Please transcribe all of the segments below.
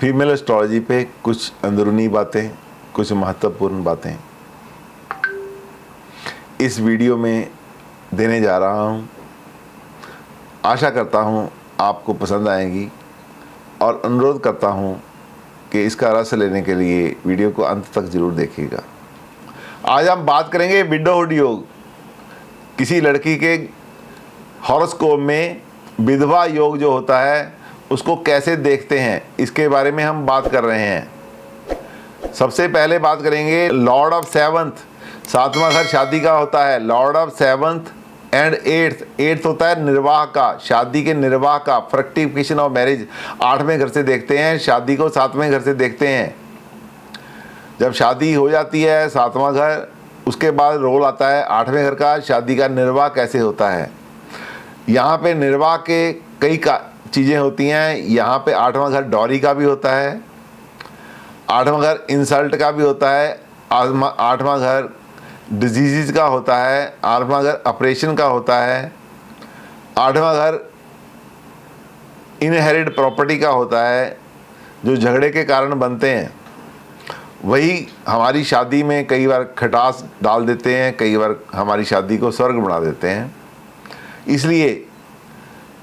Female astrology पे कुछ अंदरूनी बातें, कुछ महत्वपूर्ण बातें इस वीडियो में देने जा रहा हूँ। आशा करता हूँ आपको पसंद आएगी और अनुरोध करता हूँ कि इसका रस लेने के लिए वीडियो को अंत तक ज़रूर देखिएगा। आज हम बात करेंगे विडोहुड योग। किसी लड़की के हॉरोस्कोप में विधवा योग जो होता है उसको कैसे देखते हैं, इसके बारे में हम बात कर रहे हैं। सबसे पहले बात करेंगे लॉर्ड ऑफ सेवंथ, सातवां घर शादी का होता है। Lord of seventh and eighth होता है निर्वाह का, शादी के निर्वाह का, फ्रक्टिफिकेशन ऑफ मैरिज। 8वें घर से देखते हैं, शादी को 7वें घर से देखते हैं। जब शादी हो जाती है 7वां घर, उसके बाद रोल आता है 8वें घर का, शादी का निर्वाह कैसे होता है। यहाँ पे निर्वाह के कई चीज़ें होती हैं। यहाँ पे 8वां घर डॉरी का भी होता है, 8वां घर इंसल्ट का भी होता है, 8वां घर डिजीज़ का होता है, 8वां घर ऑपरेशन का होता है, 8वां घर इनहेरिट प्रॉपर्टी का होता है, जो झगड़े के कारण बनते हैं। वही हमारी शादी में कई बार खटास डाल देते हैं, कई बार हमारी शादी को स्वर्ग बना देते हैं। इसलिए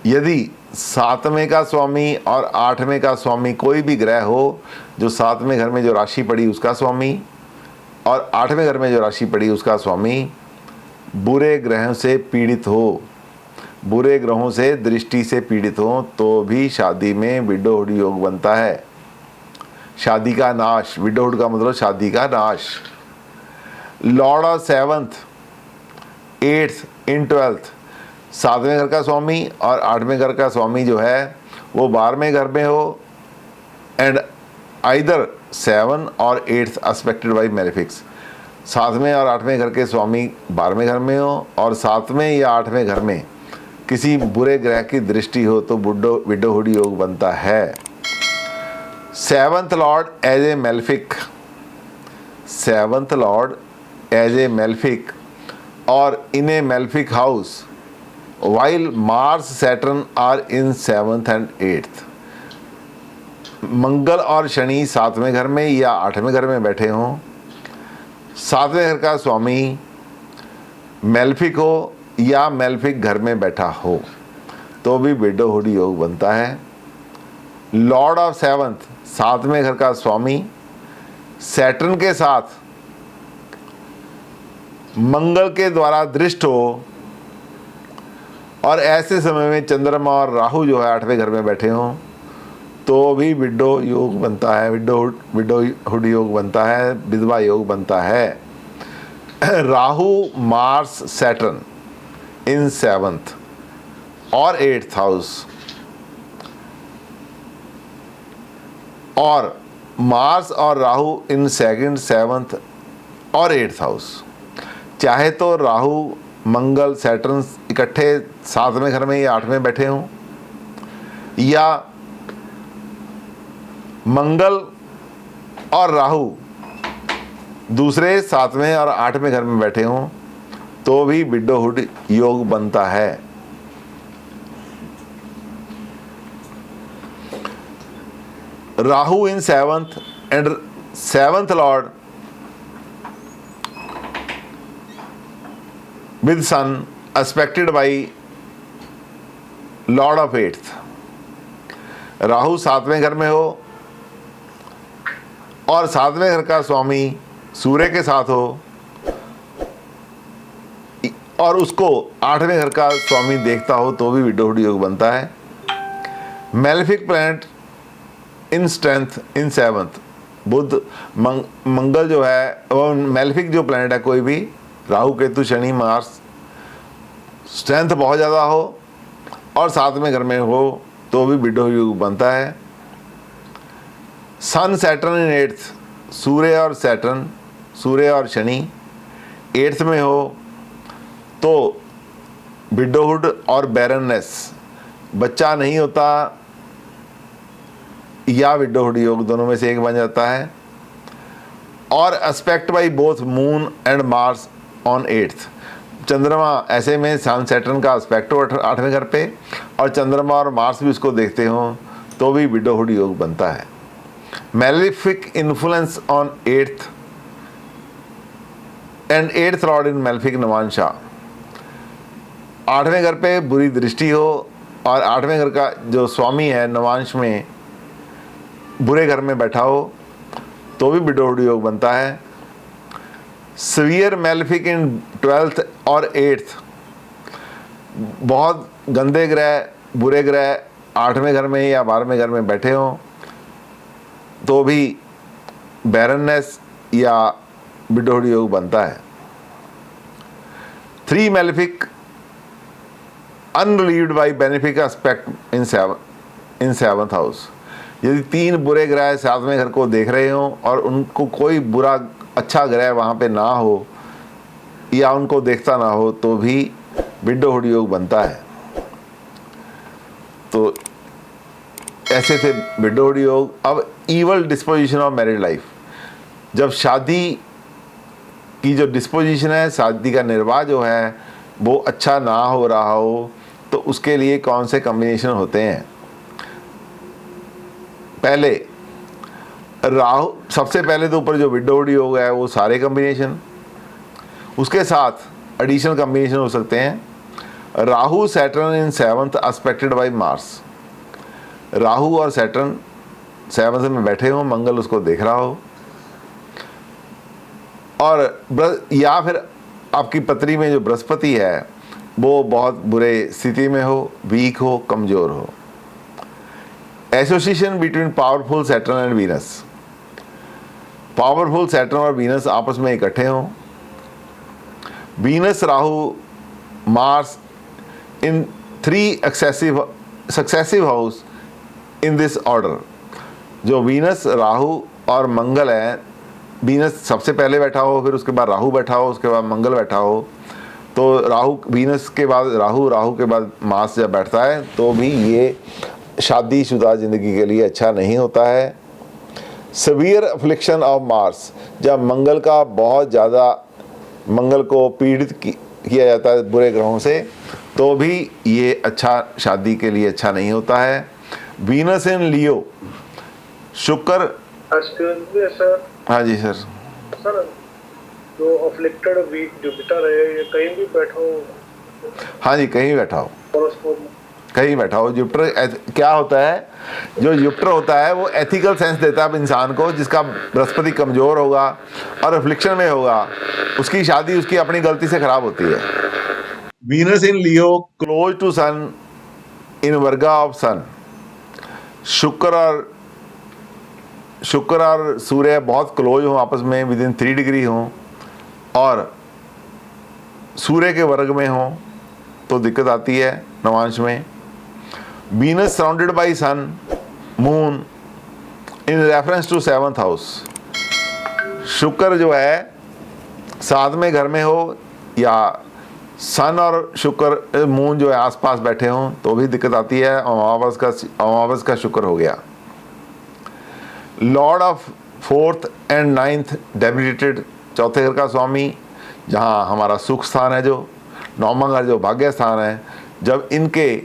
यदि 7वें का स्वामी और 8वें का स्वामी कोई भी ग्रह हो, जो 7वें घर में जो राशि पड़ी उसका स्वामी और 8वें घर में जो राशि पड़ी उसका स्वामी बुरे ग्रहों से पीड़ित हो, बुरे ग्रहों से दृष्टि से पीड़ित हो, तो भी शादी में विडोहुड योग बनता है। शादी का नाश, विडोहुड का मतलब शादी का नाश। Lord of seventh, 8th in 12th, 7वें घर का स्वामी और 8वें घर का स्वामी जो है वो 12वें घर में हो एंड आइदर 7 और 8th एस्पेक्टेड बाई मैलेफिक्स। 7वें और 8वें घर के स्वामी 12वें घर में हो और 7वें या 8वें घर में किसी बुरे ग्रह की दृष्टि हो तो विडोहुड योग बनता है। 7th lord as a malefic, 7th lord as a malefic और in a malefic house while Mars Saturn are in 7th and 8th। Mangal और शनि 7वें घर में या 8वें घर में बैठे हों, 7वें घर का स्वामी मैलेफिक हो या मैलेफिक घर में बैठा हो तो भी विडोहुड योग बनता है। लॉर्ड ऑफ सेवंथ, 7वें घर का स्वामी सैटर्न के साथ मंगल के द्वारा दृष्ट हो और ऐसे समय में चंद्रमा और राहु जो है 8वें घर में बैठे हों तो भी विडो योग बनता है, विडोहुड योग बनता है, विधवा योग बनता है। राहु मार्स सैटर्न इन 7th और 8th हाउस और मार्स और राहु इन 2nd, 7th और 8th हाउस। चाहे तो राहु मंगल सैटर्न इकट्ठे 7वें घर में या 8वें बैठे हों या मंगल और राहु दूसरे 7वें और 8वें घर में बैठे हों तो भी विडोहुड योग बनता है। Rahu in 7th and 7th lord with sun aspected by lord of 8th। Rahu 7वें घर में हो और 7वें घर का स्वामी सूर्य के साथ हो और उसको 8वें घर का स्वामी देखता हो तो भी विडोहुड योग बनता है। Malefic planet in strength in 7th, बुध मंगल जो है वो मैलेफिक जो प्लैनेट है कोई भी, राहु केतु शनि मार्स, स्ट्रेंथ बहुत ज़्यादा हो और 7वें घर में हो तो भी विडोहुड योग बनता है। सन सैटर्न इन 8th, सूर्य और सैटर्न, सूर्य और शनि 8th में हो तो विडोहुड और बैरननेस, बच्चा नहीं होता या विडोहुड योग, दोनों में से एक बन जाता है। और aspect by both moon and Mars on 8th, चंद्रमा ऐसे में सन सैटर्न का एस्पेक्ट हो 8वें घर पे और चंद्रमा और मार्स भी उसको देखते हों तो भी विडोहुड योग बनता है। Malefic influence on eighth and eighth lord in malefic नवांशा। आठवें घर पे बुरी दृष्टि हो और आठवें घर का जो स्वामी है नवांश में बुरे घर में बैठा हो तो भी विडोहरी योग बनता है। सीवियर मैलेफिक इन 12th और 8th, बहुत गंदे ग्रह बुरे ग्रह आठवें घर में या 12वें घर में बैठे हों तो भी बैरननेस या विडोहरी योग बनता है। 3 malefic unrelieved by benefic aspect in 7th house. यदि 3 बुरे ग्रह 7वें घर को देख रहे हों और उनको कोई बुरा अच्छा ग्रह वहाँ पे ना हो या उनको देखता ना हो तो भी विडोहरी योग बनता है। तो ऐसे थे विडोहरी योग। अब evil disposition of married life, जब शादी की जो डिस्पोजिशन है, शादी का निर्वाह जो है वो अच्छा ना हो रहा हो तो उसके लिए कौन से कॉम्बिनेशन होते हैं। पहले राहु, सबसे पहले तो ऊपर जो विडोहरी योग है वो सारे कॉम्बिनेशन, उसके साथ एडिशनल कॉम्बिनेशन हो सकते हैं। राहु सैटर्न इन 7th expected bye Mars. Rahu और सैटर्न 7th में बैठे हो, मंगल उसको देख रहा हो, और या फिर आपकी पत्री में जो बृहस्पति है वो बहुत बुरे स्थिति में हो, वीक हो, कमज़ोर हो। Association between powerful Saturn and Venus. Powerful Saturn और वीनस आपस में इकट्ठे हों। Venus Rahu Mars in 3 successive house in this order. जो वीनस राहु और मंगल है, वीनस सबसे पहले बैठा हो, फिर उसके बाद राहु बैठा हो, उसके बाद मंगल बैठा हो, तो राहु वीनस के बाद राहु, राहु के बाद मार्स जब बैठता है तो भी ये शादीशुदा ज़िंदगी के लिए अच्छा नहीं होता है। सीवियर अफ्लिक्शन ऑफ मार्स, जब मंगल का बहुत ज़्यादा, मंगल को पीड़ित किया जाता है बुरे ग्रहों से तो भी ये अच्छा, शादी के लिए अच्छा नहीं होता है। वीनस इन लियो, शुक्र। सर हाँ जी सर। सर जो अफ्लिक्टेड वीक जुपिटर है ये कहीं भी बैठा हो। हाँ जी, कहीं बैठा हो, हॉरोस्कोप में कहीं बैठा हो। जुपिटर क्या होता है, जो जुपिटर होता है वो एथिकल सेंस देता है इंसान को। जिसका बृहस्पति कमज़ोर होगा और अफ्लिक्शन में होगा उसकी शादी उसकी अपनी गलती से खराब होती है। Venus in Leo close to sun in varga of सन। शुक्र और सूर्य बहुत क्लोज हों आपस में, विद इन 3 डिग्री हों और सूर्य के वर्ग में हों तो दिक्कत आती है नवांश में। Venus surrounded by sun moon in reference to 7th house. शुक्र जो है 7वें घर में हो या सन और शुक्र मून जो है आसपास बैठे हों तो भी दिक्कत आती है। अमावस का शुक्र हो गया। Lord of 4th and 9th debited, चौथे घर का स्वामी जहाँ हमारा सुख स्थान है, जो 9वां घर जो भाग्य स्थान है, जब इनके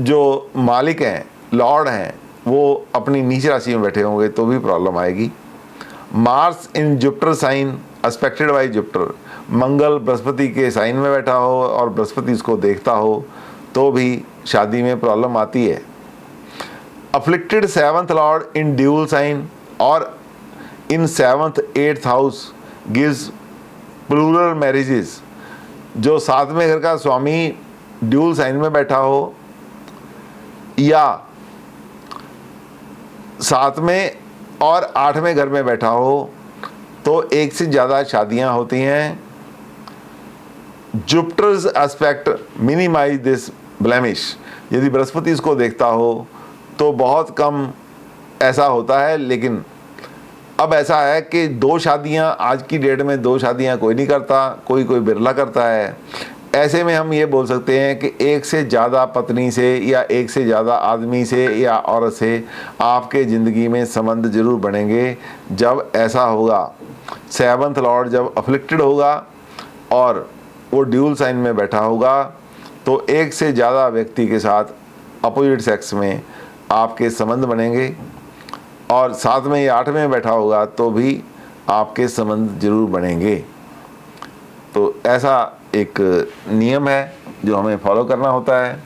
जो मालिक हैं, लॉर्ड हैं, वो अपनी नीच राशि में बैठे होंगे तो भी प्रॉब्लम आएगी। Mars in Jupiter sign aspected by Jupiter, Mangal Brihaspati के साइन में बैठा हो और बृहस्पति इसको देखता हो तो भी शादी में प्रॉब्लम आती है। Afflicted 7th lord in dual sign और in 7th 8th house gives plural marriages. जो 7वें घर का स्वामी ड्यूल साइन में बैठा हो या 7वें और 8वें घर में बैठा हो तो एक से ज़्यादा शादियां होती हैं। Jupiter's aspect minimise this blemish. यदि बृहस्पति इसको देखता हो तो बहुत कम ऐसा होता है, लेकिन अब ऐसा है कि 2 शादियां, आज की डेट में 2 शादियां कोई नहीं करता, कोई बिरला करता है। ऐसे में हम ये बोल सकते हैं कि एक से ज़्यादा पत्नी से या एक से ज़्यादा आदमी से या औरत से आपके ज़िंदगी में संबंध जरूर बनेंगे। जब ऐसा होगा, 7th लॉर्ड जब अफ्लिक्टेड होगा और वो ड्यूल साइन में बैठा होगा तो एक से ज़्यादा व्यक्ति के साथ अपोजिट सेक्स में आपके संबंध बनेंगे। और साथ में ये 8वें में बैठा होगा तो भी आपके संबंध जरूर बनेंगे। तो ऐसा एक नियम है जो हमें फॉलो करना होता है।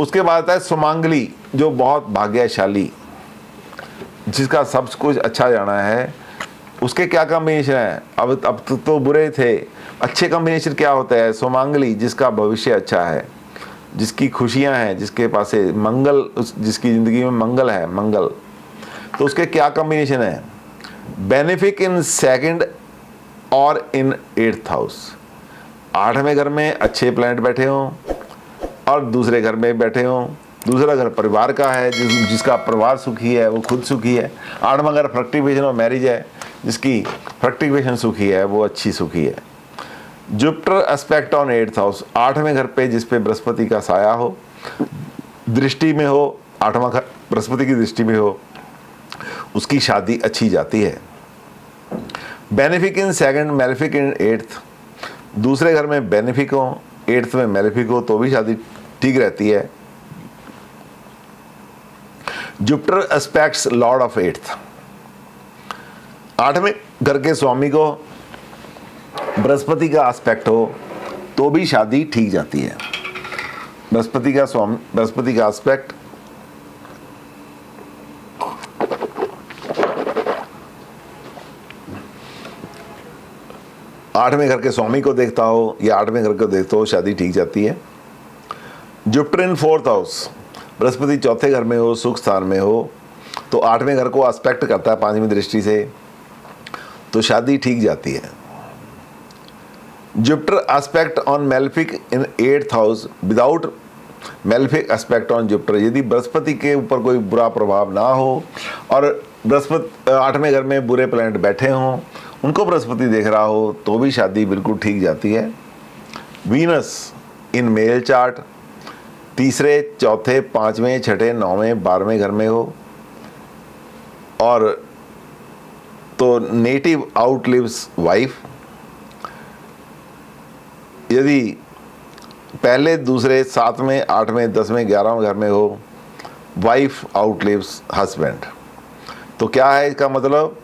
उसके बाद है सुमांगली, जो बहुत भाग्यशाली, जिसका सब कुछ अच्छा जाना है। उसके क्या कॉम्बिनेशन है? अब तो बुरे थे, अच्छे कॉम्बिनेशन क्या होता है? सुमांगली, जिसका भविष्य अच्छा है, जिसकी खुशियां हैं, जिसके पास है मंगल, जिसकी ज़िंदगी में मंगल है, मंगल। तो उसके क्या कॉम्बिनेशन है? बेनिफिक इन सेकंड और इन 8th हाउस। 8वें घर में अच्छे प्लैनेट बैठे हों और दूसरे घर में बैठे हों। दूसरा घर परिवार का है, जिसका परिवार सुखी है वो खुद सुखी है। 8वां घर फ्रक्टिवेशन और मैरिज है, जिसकी फ्रक्टिवेशन सुखी है वो अच्छी सुखी है। Jupiter aspect on 8th house, 8वें घर पे जिस पे बृहस्पति का साया हो, दृष्टि में हो, 8वां घर बृहस्पति की दृष्टि में हो, उसकी शादी अच्छी जाती है। Benefic in second, malefic in 8th, दूसरे घर में बेनिफिक हो, 8th में मैलेफिक हो तो भी शादी ठीक रहती है। Jupiter aspects Lord of 8th, 8वें घर के स्वामी को बृहस्पति का एस्पेक्ट हो तो भी शादी ठीक जाती है। बृहस्पति का स्वामी, बृहस्पति का एस्पेक्ट आठवें घर के स्वामी को देखता हो या 8वें घर को देखता हो, शादी ठीक जाती है। Jupiter in 4th house, Brihaspati चौथे घर में हो, सुख स्थान में हो, तो 8वें घर को एस्पेक्ट करता है 5वीं दृष्टि से, तो शादी ठीक जाती है। Jupiter aspect on malefic in 8th house without malefic aspect on Jupiter, यदि बृहस्पति के ऊपर कोई बुरा प्रभाव ना हो और बृहस्पति 8वें घर में बुरे प्लैनेट बैठे हों, उनको बृहस्पति देख रहा हो तो भी शादी बिल्कुल ठीक जाती है। वीनस इन मेल चार्ट तीसरे, चौथे, 5वें, 6ठे, 9वें, 12वें घर में हो और तो नेटिव आउटलिव्स वाइफ, यदि पहले, दूसरे, 7वें, 8वें, 10वें, 11वें घर में हो, वाइफ आउटलिव्स हस्बैंड। तो क्या है इसका मतलब?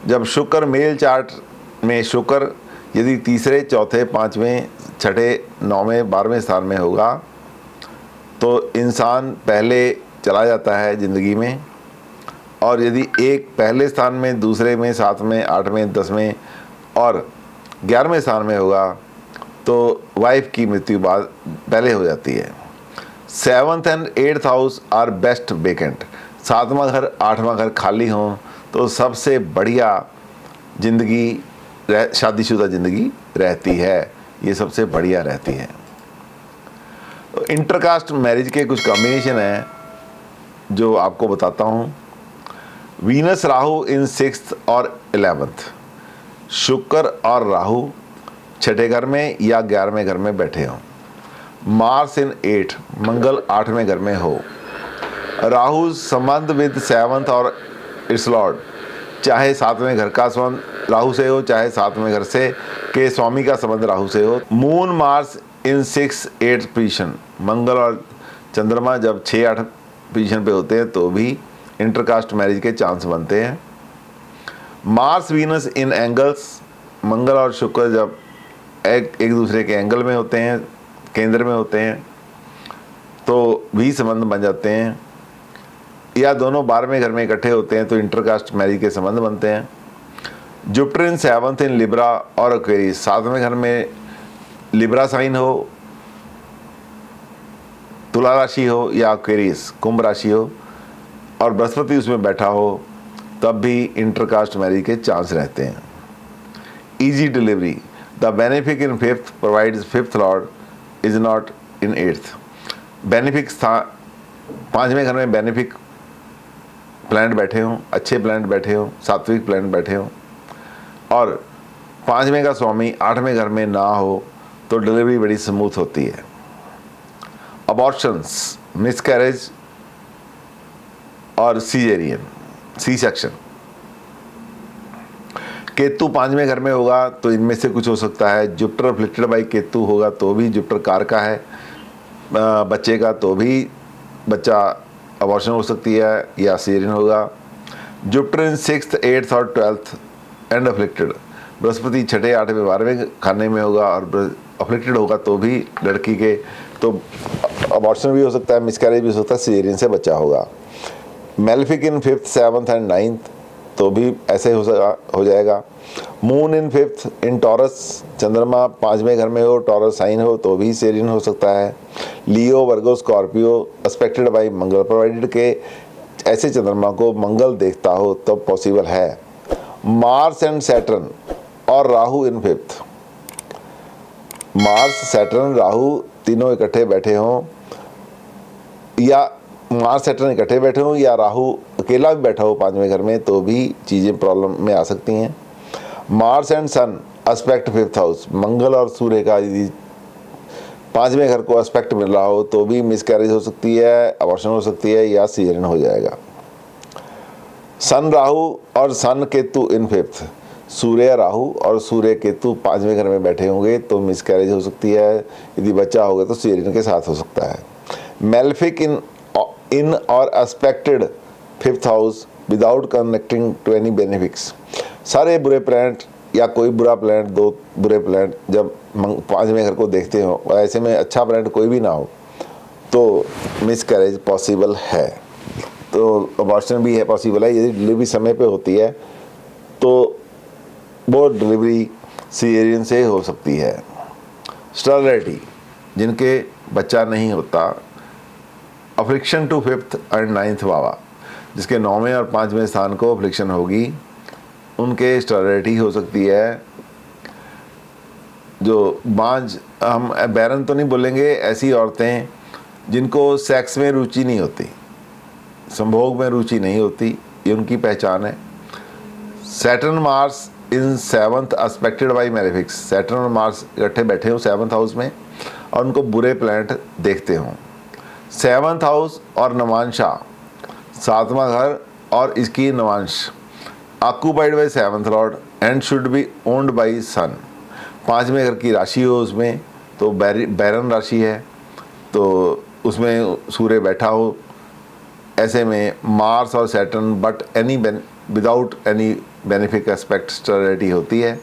जब शुक्र मेल चार्ट में शुक्र यदि तीसरे, चौथे, 5वें, 6ठे, 9वें, 12वें स्थान में होगा तो इंसान पहले चला जाता है ज़िंदगी में, और यदि एक पहले स्थान में, दूसरे में, 7वें, 8वें, 10वें और 11वें स्थान में होगा तो वाइफ की मृत्यु बाद पहले हो जाती है। 7th and 8th house are best vacant, 7वां घर, 8वां घर खाली हों तो सबसे बढ़िया ज़िंदगी, शादीशुदा ज़िंदगी रहती है, ये सबसे बढ़िया रहती है। तो इंटरकास्ट मैरिज के कुछ कॉम्बिनेशन हैं जो आपको बताता हूँ। वीनस राहु इन 6th और 11th, शुक्र और राहु 6ठे घर में या 11वें घर में बैठे हों। मार्स इन 8, मंगल 8वें घर में हो। राहु संबंध विद 7th और इट्स लॉर्ड, चाहे 7वें घर का संबंध राहु से हो, चाहे 7वें घर से के स्वामी का संबंध राहु से हो। मून मार्स इन 6, 8 पोजीशन, मंगल और चंद्रमा जब 6, 8 पोजीशन पे होते हैं तो भी इंटरकास्ट मैरिज के चांस बनते हैं। मार्स वीनस इन एंगल्स, मंगल और शुक्र जब एक दूसरे के एंगल में होते हैं, केंद्र में होते हैं, तो भी संबंध बन जाते हैं। या दोनों 12वें घर में इकट्ठे होते हैं तो इंटरकास्ट मैरिज के संबंध बनते हैं। Jupiter in 7th in Libra और एक्वेरियस, 7वें घर में लिब्रा साइन हो, तुला राशि हो या एक्वेरियस कुंभ राशि हो और बृहस्पति उसमें बैठा हो, तब भी इंटरकास्ट मैरिज के चांस रहते हैं। Easy delivery, the benefic in 5th provides 5th lord is not in 8th। Benefic 5वें घर में बेनिफिक प्लैनेट बैठे हों, अच्छे प्लैनेट बैठे हों, सात्विक प्लैनेट बैठे हों और 5वें का स्वामी 8वें घर में ना हो तो डिलीवरी बड़ी स्मूथ होती है। अबॉर्शंस, मिसकैरेज और सीजेरियन, सी सेक्शन, केतु 5वें घर में होगा तो इनमें से कुछ हो सकता है। जुपिटर अफ्लिक्टेड बाई केतु होगा तो भी जुपिटर कार का है बच्चे का, तो भी बच्चा अबॉर्शन हो सकती है या सीजरियन होगा। जुपिटर इन 6th 8th और 12th एंड अफ्लिक्टेड, बृहस्पति 6ठे 8वें 12वें खाने में होगा और अफ्लिक्टेड होगा तो भी लड़की के तो अबॉर्शन भी हो सकता है, मिसकैरेज भी हो सकता है, सीजरियन से बच्चा होगा। Malefic in 5th 7th and 9th तो भी ऐसे हो जाएगा। Moon in 5th in taurus, चंद्रमा 5वें घर में हो, टॉरस साइन हो तो भी सीजरियन हो सकता है। Leo Virgo Scorpio aspected by Mangal, provided के ऐसे चंद्रमा को मंगल देखता हो तब तो पॉसिबल है। मार्स एंड सैटर्न और राहु इन 5th, मार्स सैटर्न राहु तीनों इकट्ठे बैठे हों या मार्स सैटर्न इकट्ठे बैठे हों या राहु अकेला भी बैठा हो 5वें घर में तो भी चीज़ें प्रॉब्लम में आ सकती हैं। Mars and sun aspect 5th house, Mangal और सूर्य का यदि 5वें घर को एस्पेक्ट मिल रहा हो तो भी मिसकैरेज हो सकती है, अबॉर्शन हो सकती है या सीजरियन हो जाएगा। सन राहु और सन केतु इन 5th, सूर्य राहु और सूर्य केतु 5वें घर में बैठे होंगे तो मिसकैरेज हो सकती है, यदि बच्चा होगा तो सीजरियन के साथ हो सकता है। मेलेफिक इन और aspected 5th house without connecting to any benefics, सारे बुरे प्लैनेट या कोई बुरा प्लैनेट, दो बुरे प्लैनेट जब 5वें घर को देखते हो और ऐसे में अच्छा प्लैनेट कोई भी ना हो तो मिसकैरेज पॉसिबल है, तो अबॉर्शन भी है पॉसिबल है। यदि डिलीवरी समय पे होती है तो वो डिलीवरी सीजरियन से हो सकती है। स्टेरिलिटी, जिनके बच्चा नहीं होता, affliction to 5th and 9th भावा, जिसके 9वें और 5वें स्थान को अफ्लिक्शन होगी उनके स्टेरिलिटी हो सकती है। जो बांझ, हम बैरन तो नहीं बोलेंगे, ऐसी औरतें जिनको सेक्स में रुचि नहीं होती, संभोग में रुचि नहीं होती, ये उनकी पहचान है। Saturn Mars in 7th aspected by malefics, Saturn और मार्स इकट्ठे बैठे हों 7th हाउस में और उनको बुरे प्लैनेट देखते हों। 7th हाउस और नवांशा 7वां घर और इसकी navamsa occupied by 7th lord and should be owned by sun, 5वें घर की राशि हो उसमें तो बैरन राशि है तो उसमें सूर्य बैठा हो, ऐसे में मार्स और Saturn but any without any benefic aspect sterility होती है।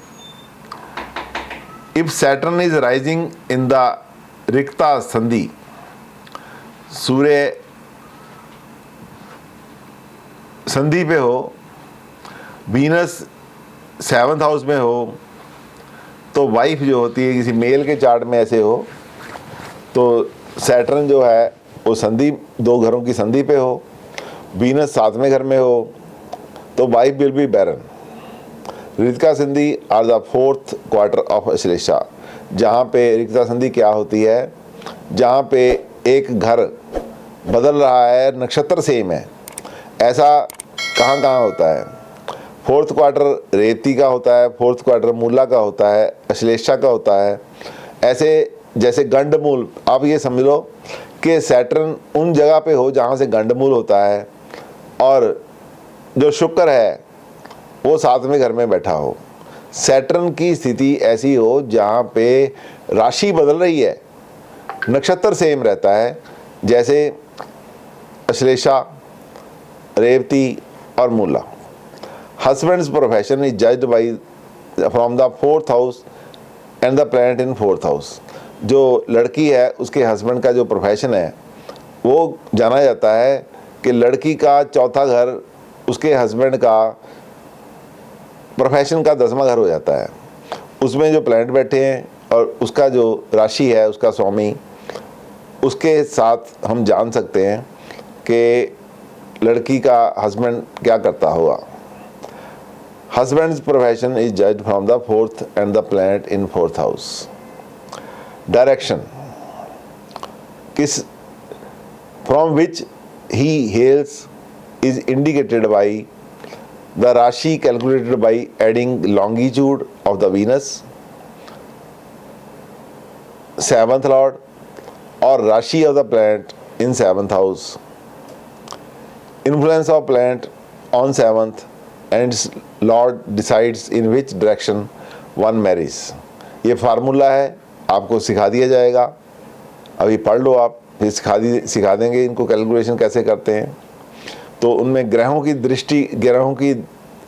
If Saturn is rising in the rikta sandhi, Surya संधि पे हो, वीनस 7th हाउस में हो तो वाइफ जो होती है किसी मेल के चार्ट में ऐसे हो तो सैटर्न जो है वो संधि, दो घरों की संधि पे हो, वीनस 7वें घर में हो तो वाइफ विल बी बैरन। ऋतिका संधि are the 4th quarter of Ashlesha, जहाँ पे ऋतिका संधि क्या होती है, जहाँ पे एक घर बदल रहा है, नक्षत्र सेम है, ऐसा कहाँ कहाँ होता है। 4th क्वार्टर रेवती का होता है, 4th क्वार्टर मूला का होता है, अश्लेषा का होता है। ऐसे जैसे गंडमूल, आप ये समझ लो कि सैटर्न उन जगह पे हो जहाँ से गंडमूल होता है और जो शुक्र है वो 7वें घर में बैठा हो। सैटर्न की स्थिति ऐसी हो जहाँ पे राशि बदल रही है, नक्षत्र सेम रहता है, जैसे अश्लेषा, रेवती और Mula. Husband's profession is judged by from the 4th house and the planet in 4th house. जो लड़की है उसके हस्बैंड का जो प्रोफेशन है वो जाना जाता है कि लड़की का 4था घर उसके हस्बैंड का प्रोफेशन का 10वां घर हो जाता है। उसमें जो प्लैनेट बैठे हैं और उसका जो राशि है, उसका स्वामी, उसके साथ हम जान सकते हैं कि लड़की का हस्बैंड क्या करता होगा। Husband's profession is judged from the 4th and the planet in 4th house. Direction, किस from which he hails is indicated by the Rashi calculated by adding longitude of the Venus, 7th lord or Rashi of the planet in 7th house, influence of planet on 7th and its lord decides in which direction one marries। ये formula है, आपको सिखा दिया जाएगा, अभी पढ़ लो आप, फिर सिखा देंगे इनको कैलकुलेशन कैसे करते हैं। तो तो उनमें ग्रहों की दृष्टि, ग्रहों की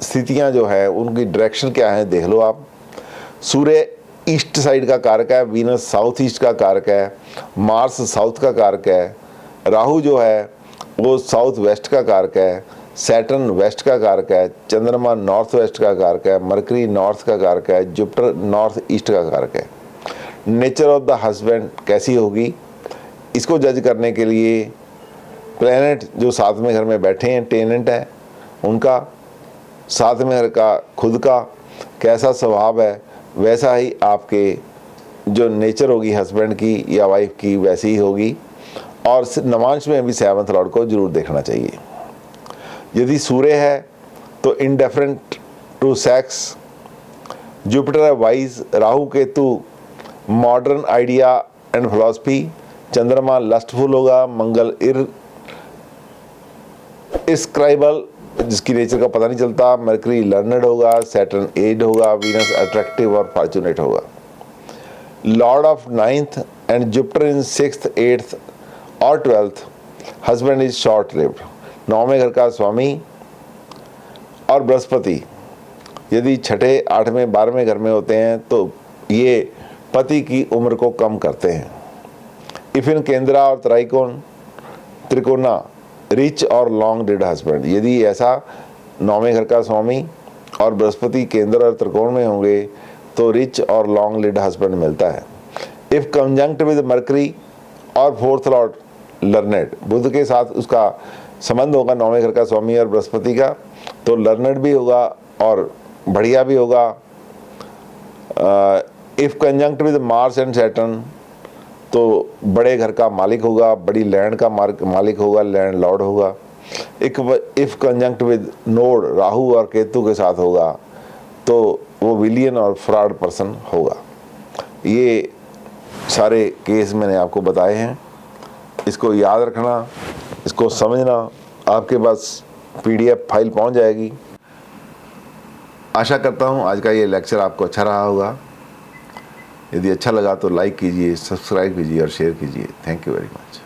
स्थितियां जो है उनकी डायरेक्शन क्या है देख लो आप। सूर्य ईस्ट साइड का कारक है, वीनस साउथ ईस्ट का कारक है, मार्स साउथ का कारक है, राहु जो है वो साउथ वेस्ट का कारक है, सैटर्न वेस्ट का कारक है, चंद्रमा नॉर्थ वेस्ट का कारक है, मरकरी नॉर्थ का कारक है, जुपिटर नॉर्थ ईस्ट का कारक है। नेचर ऑफ द हस्बैंड कैसी होगी, इसको जज करने के लिए प्लैनेट जो सातवें घर में बैठे हैं, टेनेंट है उनका, सातवें घर का खुद का कैसा स्वभाव है, वैसा ही आपके जो नेचर होगी हस्बैंड की या वाइफ की वैसी ही होगी। और नवांश में भी 7th लॉर्ड को जरूर देखना चाहिए। यदि सूर्य है तो इनडिफरेंट टू सेक्स, जुपिटर है wise, Rahu Ketu modern idea and philosophy, Chandrama lustful होगा, मंगल इनस्क्राइबल जिसकी नेचर का पता नहीं चलता, मरकरी लर्नड होगा, सैटर्न एज होगा, वीनस अट्रैक्टिव और फॉर्चुनेट होगा। Lord of 9th and Jupiter in 6th 8th और 12th, husband is short lived. 9वें घर का स्वामी और बृहस्पति यदि 6ठे 8वें 12वें घर में होते हैं तो ये पति की उम्र को कम करते हैं। इफ इन केंद्रा और त्रिकोणा रिच और लॉन्ग लिव्ड हस्बैंड, यदि ऐसा 9वें घर का स्वामी और बृहस्पति केंद्र और त्रिकोण में होंगे तो रिच और लॉन्ग लिव्ड हस्बैंड मिलता है। इफ कंजंक्ट विद मरकरी और 4th लॉर्ड लर्नेड, बुध के साथ उसका संबंध होगा 9वें घर का स्वामी और बृहस्पति का, तो लर्नेड भी होगा और बढ़िया भी होगा। If conjunct with Mars and Saturn तो बड़े घर का मालिक होगा, बड़ी लैंड का मालिक होगा, लैंड लॉर्ड होगा। If conjunct with node Rahu और केतु के साथ होगा तो वो विलियन और फ्रॉड पर्सन होगा। ये सारे केस मैंने आपको बताए हैं, इसको याद रखना, इसको समझना, आपके पास PDF फाइल पहुंच जाएगी। आशा करता हूं आज का ये लेक्चर आपको अच्छा रहा होगा। यदि अच्छा लगा तो लाइक कीजिए, सब्सक्राइब कीजिए और शेयर कीजिए। Thank you very much.